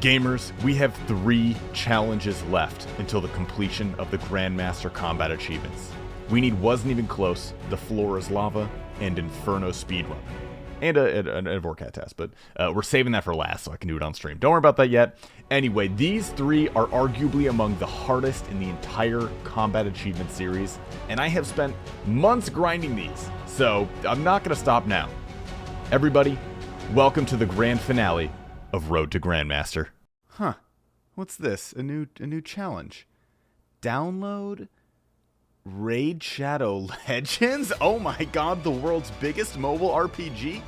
Gamers, we have 3 challenges left until the completion of the Grandmaster combat achievements. We need Wasn't Even Close, The Floor is Lava, and Inferno Speedrun. And a Vorcat test, but we're saving that for last so I can do it on stream. Don't worry about that yet. Anyway, these 3 are arguably among the hardest in the entire combat achievement series, and I have spent months grinding these, so I'm not going to stop now. Everybody, welcome to the grand finale of Road to Grandmaster. Huh. What's this? A new challenge. Download Raid Shadow Legends? Oh my god, the world's biggest mobile RPG?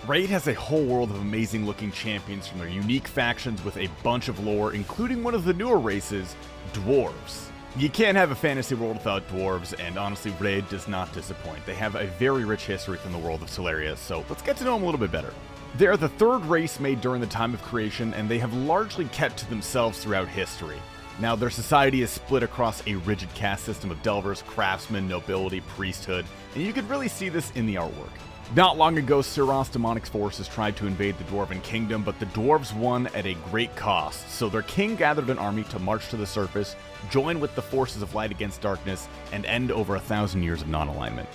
Raid has a whole world of amazing looking champions from their unique factions with a bunch of lore, including one of the newer races, dwarves. You can't have a fantasy world without dwarves, and honestly, Raid does not disappoint. They have a very rich history from the world of Teleria, so let's get to know them a little bit better. They are the 3rd race made during the time of creation, and they have largely kept to themselves throughout history. Now, their society is split across a rigid caste system of delvers, craftsmen, nobility, priesthood, and you can really see this in the artwork. Not long ago, Siros demonic forces tried to invade the Dwarven Kingdom, but the dwarves won at a great cost, so their king gathered an army to march to the surface, join with the forces of light against darkness, and end over 1,000 years of non-alignment.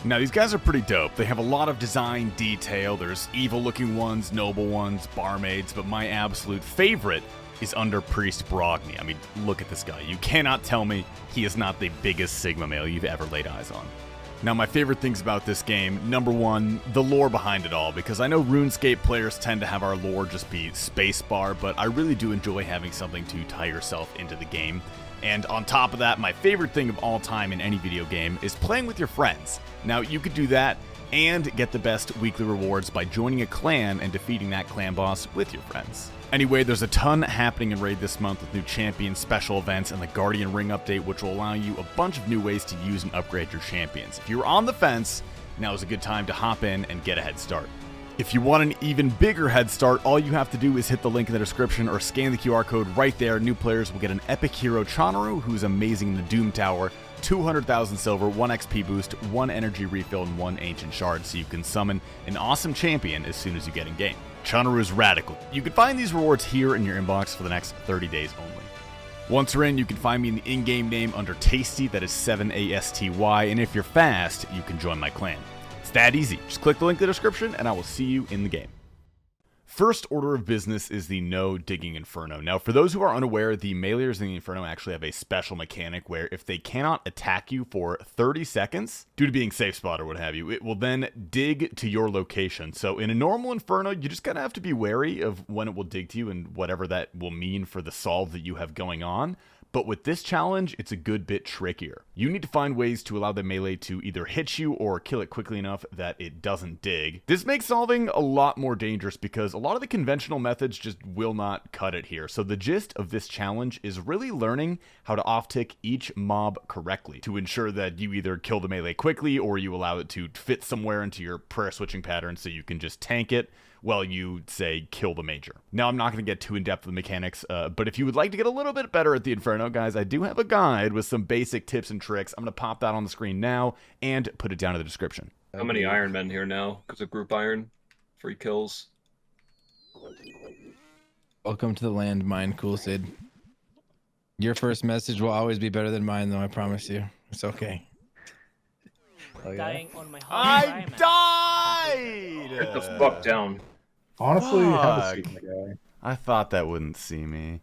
Now, these guys are pretty dope. They have a lot of design detail. There's evil-looking ones, noble ones, barmaids, but my absolute favorite is Under Priest Brogni. I mean, look at this guy. You cannot tell me he is not the biggest Sigma male you've ever laid eyes on. Now, my favorite things about this game, number 1, the lore behind it all, because I know RuneScape players tend to have our lore just be spacebar, but I really do enjoy having something to tie yourself into the game. And on top of that, my favorite thing of all time in any video game is playing with your friends. Now, you could do that and get the best weekly rewards by joining a clan and defeating that clan boss with your friends. Anyway, there's a ton happening in Raid this month with new champions, special events, and the Guardian Ring update, which will allow you a bunch of new ways to use and upgrade your champions. If you're on the fence, now is a good time to hop in and get a head start. If you want an even bigger head start, all you have to do is hit the link in the description or scan the QR code right there. New players will get an epic hero Chonaru, who's amazing in the Doom Tower, 200,000 silver, 1 XP boost, 1 energy refill, and 1 ancient shard, so you can summon an awesome champion as soon as you get in game. Chonaru is radical. You can find these rewards here in your inbox for the next 30 days only. Once you're in, you can find me in the in-game name under Tasty, that is 7ASTY, and if you're fast, you can join my clan. It's that easy. Just click the link in the description, and I will see you in the game. First order of business is the no Digging Inferno. Now, for those who are unaware, the meleeers in the Inferno actually have a special mechanic where if they cannot attack you for 30 seconds, due to being safe spot or what have you, it will then dig to your location. So in a normal Inferno, you just kind of have to be wary of when it will dig to you and whatever that will mean for the solve that you have going on. But with this challenge, it's a good bit trickier. You need to find ways to allow the melee to either hit you or kill it quickly enough that it doesn't dig. This makes solving a lot more dangerous because a lot of the conventional methods just will not cut it here. So the gist of this challenge is really learning how to off-tick each mob correctly to ensure that you either kill the melee quickly or you allow it to fit somewhere into your prayer switching pattern so you can just tank it while you, say, kill the major. Now, I'm not going to get too in-depth with the mechanics, but if you would like to get a little bit better at the Inferno, guys, I do have a guide with some basic tips and tricks. I'm going to pop that on the screen now and put it down in the description. How many Iron Men here now? Because of group Iron? 3 kills. Welcome to the landmine, Cool Sid. Your first message will always be better than mine, though, I promise you. It's okay. Oh, yeah? Dying on my I died! Get the fuck down. Honestly, have a seat, my guy. I thought that wouldn't see me.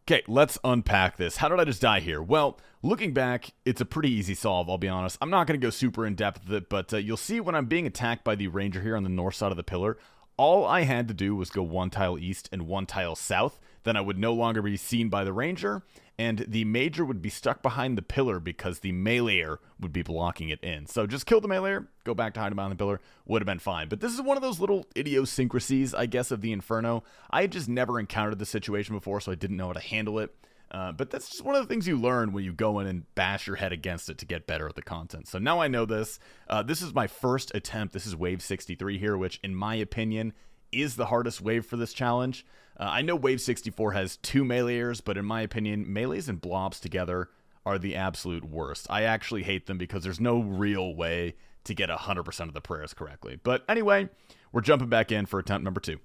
Okay, let's unpack this. How did I just die here? Well, looking back, it's a pretty easy solve, I'll be honest. I'm not going to go super in-depth with it, but you'll see when I'm being attacked by the ranger here on the north side of the pillar, all I had to do was go 1 tile east and 1 tile south. Then I would no longer be seen by the ranger, and the major would be stuck behind the pillar because the meleeer would be blocking it in. So just kill the meleeer, go back to hide behind the pillar, would have been fine. But this is one of those little idiosyncrasies, I guess, of the Inferno. I had just never encountered this situation before, so I didn't know how to handle it. But that's just one of the things you learn when you go in and bash your head against it to get better at the content. So now I know this. This is my first attempt. This is wave 63 here, which in my opinion is the hardest wave for this challenge. I know wave 64 has 2 meleeers, but in my opinion, melees and blobs together are the absolute worst. I actually hate them because there's no real way to get 100% of the prayers correctly. But anyway, we're jumping back in for attempt number 2.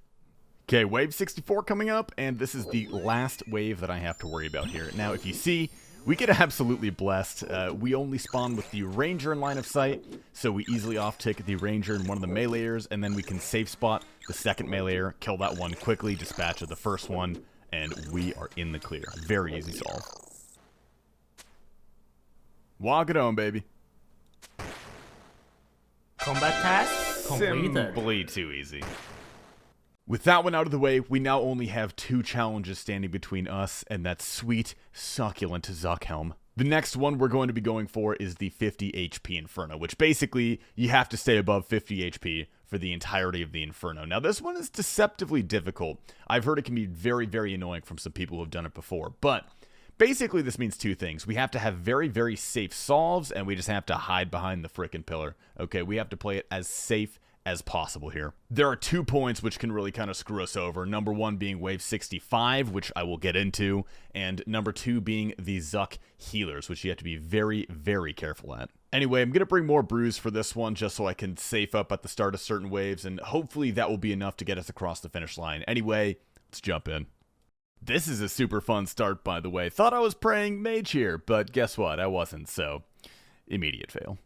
Okay, wave 64 coming up, and this is the last wave that I have to worry about here. Now, if you see, we get absolutely blessed. We only spawn with the ranger in line of sight, so we easily off-tick the ranger in one of the meleeers, and then we can safe spot the second meleeer, kill that one quickly, dispatch of the first one, and we are in the clear. Very easy solve. Walk it on, baby. Combat task completed. Simply too easy. With that one out of the way, we now only have 2 challenges standing between us and that sweet, succulent Zuckhelm. The next one we're going to be going for is the 50 HP Inferno, which basically, you have to stay above 50 HP for the entirety of the Inferno. Now, this one is deceptively difficult. I've heard it can be very, very annoying from some people who have done it before, but basically this means 2 things. We have to have very, very safe solves, and we just have to hide behind the frickin' pillar. Okay, we have to play it as safe as possible here. There are 2 points which can really kind of screw us over. Number 1 being wave 65, which I will get into, and number 2 being the Zuck healers, which you have to be very, very careful at. Anyway, I'm going to bring more brews for this one just so I can safe up at the start of certain waves, and hopefully that will be enough to get us across the finish line. Anyway, let's jump in. This is a super fun start, by the way. Thought I was praying mage here, but guess what? I wasn't, so immediate fail.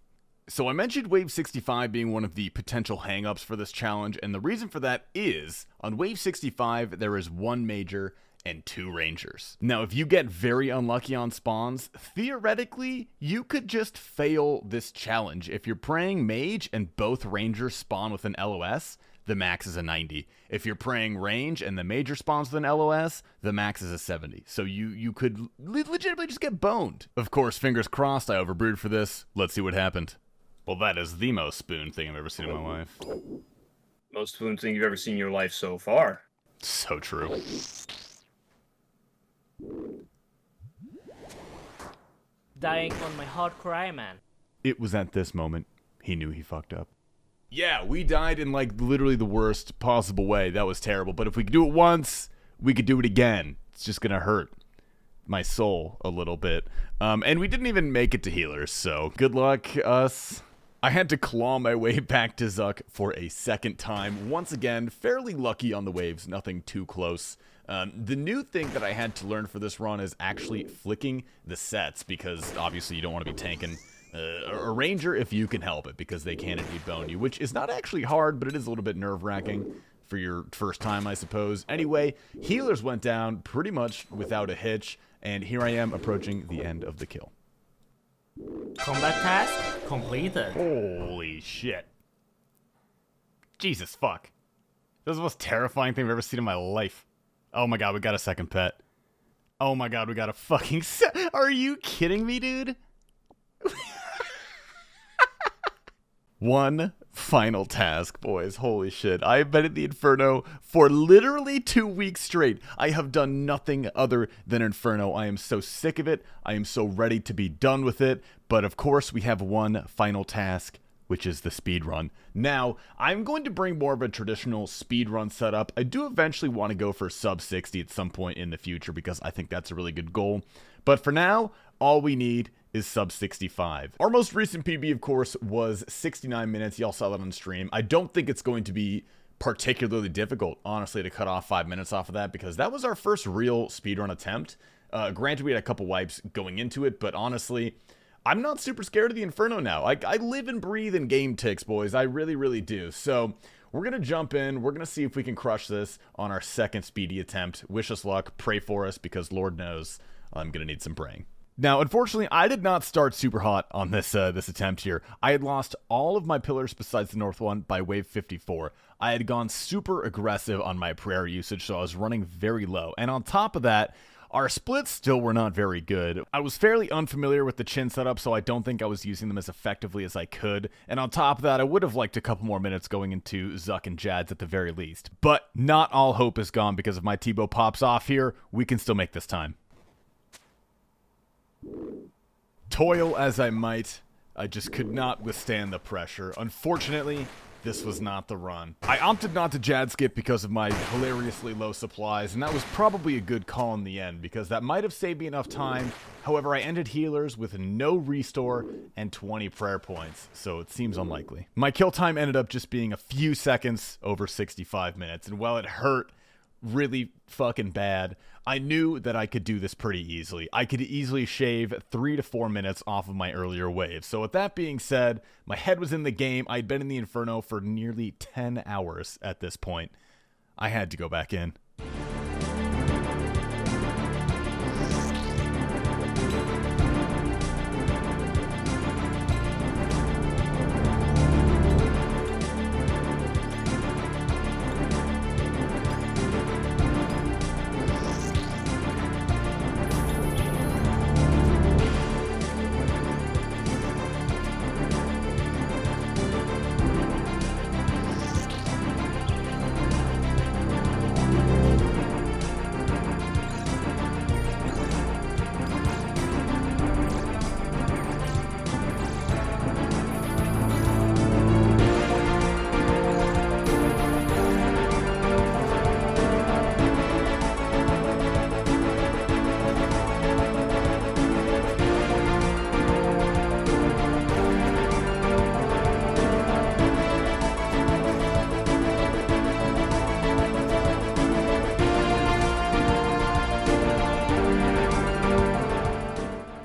So I mentioned wave 65 being one of the potential hangups for this challenge, and the reason for that is, on wave 65, there is 1 major and 2 rangers. Now, if you get very unlucky on spawns, theoretically, you could just fail this challenge. If you're praying mage and both rangers spawn with an LOS, the max is a 90. If you're praying range and the major spawns with an LOS, the max is a 70. So you could legitimately just get boned. Of course, fingers crossed, I overbrewed for this. Let's see what happened. Well, that is the most spoon thing I've ever seen in my life. Most spoon thing you've ever seen in your life so far. So true. Dying on my hard cry, man. It was at this moment he knew he fucked up. Yeah, we died in like literally the worst possible way. That was terrible. But if we could do it once, we could do it again. It's just gonna hurt my soul a little bit. And we didn't even make it to healers, so good luck, us. I had to claw my way back to Zuck for a second time. Once again, fairly lucky on the waves, nothing too close. The new thing that I had to learn for this run is actually flicking the sets, because obviously you don't want to be tanking a ranger if you can help it, because they can indeed bone you, which is not actually hard, but it is a little bit nerve-wracking for your first time, I suppose. Anyway, healers went down pretty much without a hitch, and here I am approaching the end of the kill. Combat task completed. Holy shit. Jesus fuck. This is the most terrifying thing I've ever seen in my life. Oh my god, we got a second pet. Oh my god, we got a fucking Are you kidding me, dude? One final task, boys. Holy shit. I have been in the Inferno for literally 2 weeks straight. I have done nothing other than Inferno. I am so sick of it. I am so ready to be done with it. But of course, we have one final task, which is the speedrun. Now, I'm going to bring more of a traditional speedrun setup. I do eventually want to go for sub 60 at some point in the future, because I think that's a really good goal. But for now, all we need is sub 65. Our most recent PB, of course, was 69 minutes. Y'all saw that on stream. I don't think it's going to be particularly difficult, honestly, to cut off 5 minutes off of that, because that was our first real speedrun attempt. Granted, we had a couple wipes going into it, but honestly, I'm not super scared of the Inferno now. I live and breathe in game ticks, boys. I really, really do. So we're going to jump in. We're going to see if we can crush this on our second speedy attempt. Wish us luck. Pray for us, because Lord knows I'm going to need some praying. Now, unfortunately, I did not start super hot on this attempt here. I had lost all of my pillars besides the north one by wave 54. I had gone super aggressive on my prayer usage, so I was running very low. And on top of that, our splits still were not very good. I was fairly unfamiliar with the chin setup, so I don't think I was using them as effectively as I could. And on top of that, I would have liked a couple more minutes going into Zuck and Jads at the very least. But not all hope is gone, because if my T-bow pops off here, we can still make this time. Toil as I might, I just could not withstand the pressure. Unfortunately, this was not the run. I opted not to Jad skip because of my hilariously low supplies, and that was probably a good call in the end, because that might have saved me enough time. However, I ended healers with no restore and 20 prayer points, so it seems unlikely. My kill time ended up just being a few seconds over 65 minutes, and while it hurt really fucking bad, I knew that I could do this pretty easily. I could easily shave 3 to 4 minutes off of my earlier waves. So with that being said, my head was in the game. I'd been in the Inferno for nearly 10 hours at this point. I had to go back in.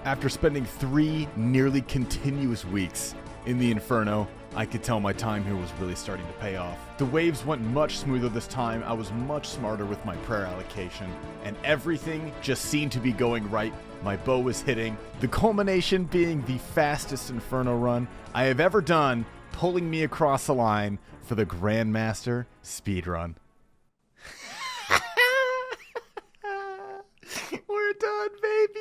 After spending 3 nearly continuous weeks in the Inferno, I could tell my time here was really starting to pay off. The waves went much smoother this time, I was much smarter with my prayer allocation, and everything just seemed to be going right. My bow was hitting, the culmination being the fastest Inferno run I have ever done, pulling me across the line for the Grandmaster speedrun. We're done, baby!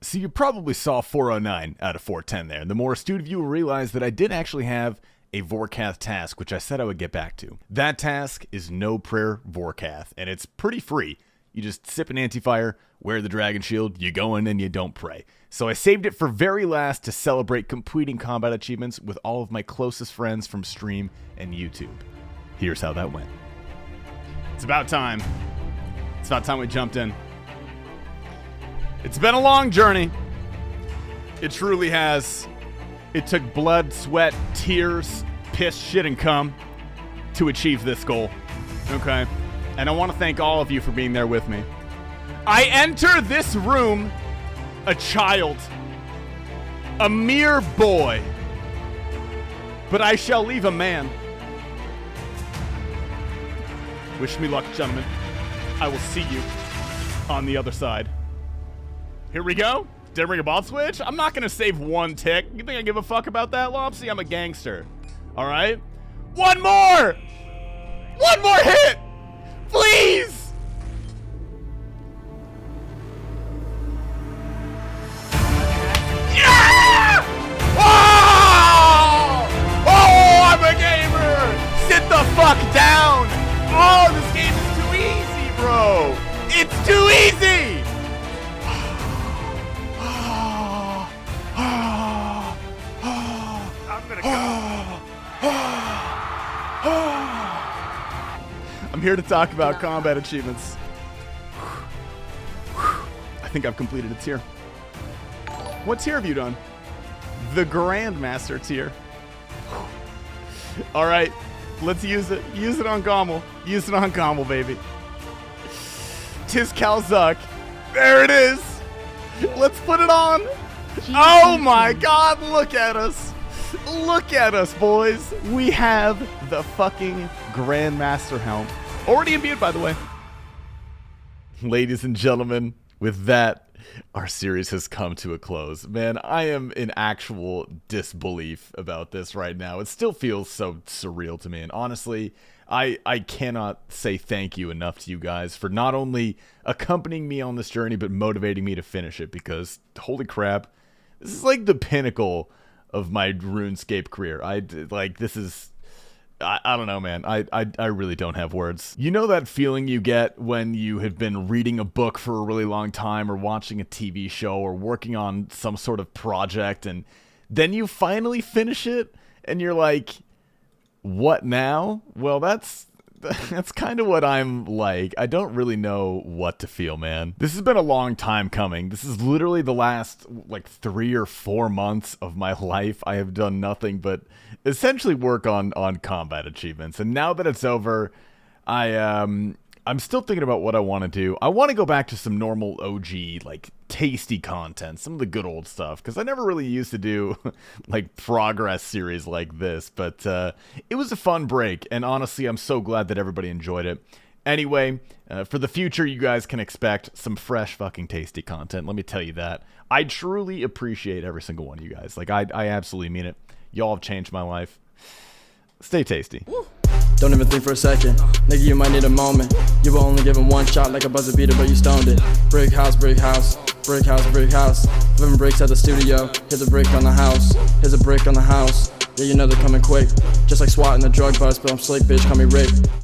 So you probably saw 409 out of 410 there, and the more astute of you will realize that I did actually have a Vorkath task, which I said I would get back to. That task is No Prayer Vorkath, and it's pretty free. You just sip an anti-fire, wear the dragon shield, you go in and you don't pray. So I saved it for very last to celebrate completing combat achievements with all of my closest friends from stream and YouTube. Here's how that went. It's about time. It's about time we jumped in. It's been a long journey. It truly has. It took blood, sweat, tears, piss, shit, and cum to achieve this goal. Okay? And I want to thank all of you for being there with me. I enter this room a child, a mere boy, but I shall leave a man. Wish me luck, gentlemen. I will see you on the other side. Here we go. Did I bring a ball switch? I'm not going to save 1 tick. You think I give a fuck about that, Lopsy? I'm a gangster. All right? One more! One more hit! Please! Yeah! Oh! Oh, I'm a gamer! Sit the fuck down! Oh, this game is too easy, bro! It's too easy! I'm here to talk about combat achievements. I think I've completed a tier. What tier have you done? The Grandmaster tier. All right, let's use it. Use it on Gommel. Use it on Gommel, baby. Tis Kalzuk. There it is. Let's put it on. Oh my God, look at us. Look at us, boys. We have the fucking Grandmaster helm. Already imbued, by the way. Ladies and gentlemen, with that, our series has come to a close. Man, I am in actual disbelief about this right now. It still feels so surreal to me. And honestly, I cannot say thank you enough to you guys for not only accompanying me on this journey, but motivating me to finish it. Because, holy crap, this is like the pinnacle of my RuneScape career. This is... I don't know, man. I really don't have words. You know that feeling you get when you have been reading a book for a really long time or watching a TV show or working on some sort of project and then you finally finish it and you're like, what now? Well, that's kind of what I'm like. I don't really know what to feel, man. This has been a long time coming. This is literally the last, 3 or 4 months of my life. I have done nothing but essentially work on combat achievements. And now that it's over, I'm still thinking about what I want to do. I want to go back to some normal OG, like, tasty content, some of the good old stuff, because I never really used to do, like, progress series like this, but it was a fun break, and honestly, I'm so glad that everybody enjoyed it. Anyway, for the future, you guys can expect some fresh fucking tasty content, let me tell you that. I truly appreciate every single one of you guys. Like, I absolutely mean it. Y'all have changed my life. Stay tasty. Don't even think for a second, nigga, you might need a moment. You were only given one shot like a buzzer beater, but you stoned it. Brick house, brick house, brick house, brick house. 11 bricks at the studio, here's a brick on the house, here's a brick on the house. Yeah, you know they're coming quick, just like SWAT in the drug bust, but I'm slick, bitch, call me Rick.